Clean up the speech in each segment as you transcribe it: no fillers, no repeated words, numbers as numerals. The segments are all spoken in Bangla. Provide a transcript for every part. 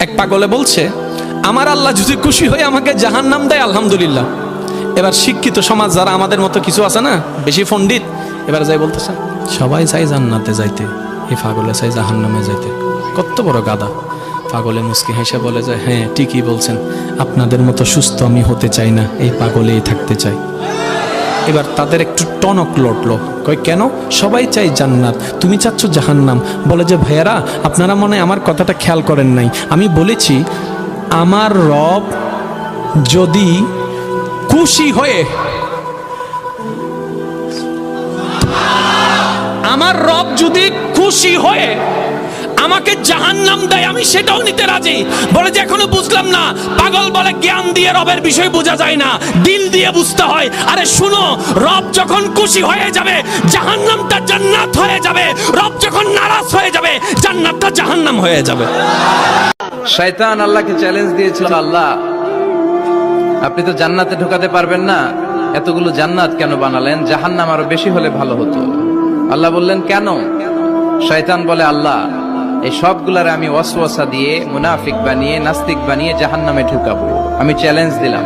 এক পাগলে বলছে, আমার আল্লাহ যদি খুশি হয়ে আমাকে জাহান্নাম দেয় আলহামদুলিল্লাহ। এবার শিক্ষিত সমাজ যারা আমাদের মতো কিছু আছে না, বেশি পণ্ডিত, এবার যাই বলতেছে সবাই চাই জান্নাতে যাইতে, এই পাগলে চাই জাহান্নামে যাইতে। কত বড় গাদা। পাগলে মুস্কি হেসে বলে যায়, হ্যাঁ ঠিকই বলছেন, আপনাদের মতো সুস্থ আমি হতে চাই না, এই পাগলেই থাকতে চাই। এবার তাদের একটু টনক লটলো, কই কেন? সবাই চাই জান্নাত, তুমি চাচ্ছ জাহান্নাম। বলে যে ভাইয়ারা, আপনারা মনে হয় আমার কথাটা খেয়াল করেন নাই, আমি বলেছি আমার রব যদি খুশি হয়ে, আমার রব যদি খুশি হয়ে আমাকে জাহান্নাম দেয় আমি সেটাও নিতে রাজি। বলে যে এখনো বুঝলাম না। পাগল বলে জ্ঞান দিয়ে রবের বিষয় বোঝা যায় না, দিল দিয়ে বুঝতে হয়। আরে শুনো, রব যখন খুশি হয়ে যাবে জাহান্নামটা জান্নাত হয়ে যাবে, রব যখন নারাজ হয়ে যাবে জান্নাতটা জাহান্নাম হয়ে যাবে। শয়তান আল্লাহকে চ্যালেঞ্জ দিয়েছিল, আল্লাহ আপনি তো জান্নাতে ঢোকাতে পারবেন না, এতগুলো জান্নাত কেন বানালেন? জাহান্নাম আরো বেশি হলে ভালো হতো। আল্লাহ বললেন কেন? শয়তান বলে, আল্লাহ এই সবগুলারে আমি ওয়াসওয়াসা দিয়ে মুনাফিক বানিয়ে নাস্তিক বানিয়ে জাহান্নামে ঢুকাবো। আমি চ্যালেঞ্জ দিলাম,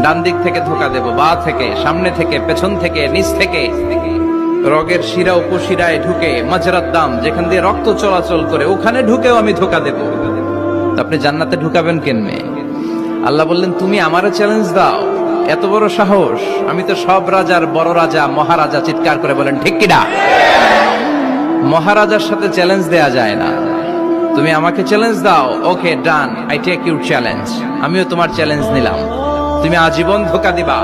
ডান দিক থেকে ধোকা দেব, বা থেকে, সামনে থেকে, পেছন থেকে, নিচ থেকে, রগের শিরা উপশিরায় ঢুকে, মাজরাত দাম যেখান দিয়ে রক্ত চলাচল করে ওখানে ঢুকেও আমি ধোকা দেব। আপনি জান্নাতে ঢুকাবেন কেমনে? আল্লাহ বললেন, তুমি আমারও চ্যালেঞ্জ দাও, এত বড় সাহস? আমি তো সব রাজার বড় রাজা, মহারাজা। চিৎকার করে বলেন ঠিক কিনা? মহারাজার সাথে চ্যালেঞ্জ দেয়া যায় না। তুমি আমাকে চ্যালেঞ্জ দাও, ওকে ডান, আই টেক ইউর চ্যালেঞ্জ। আমিও তোমার চ্যালেঞ্জ নিলাম। তুমি আজীবন ধোকা দিবা,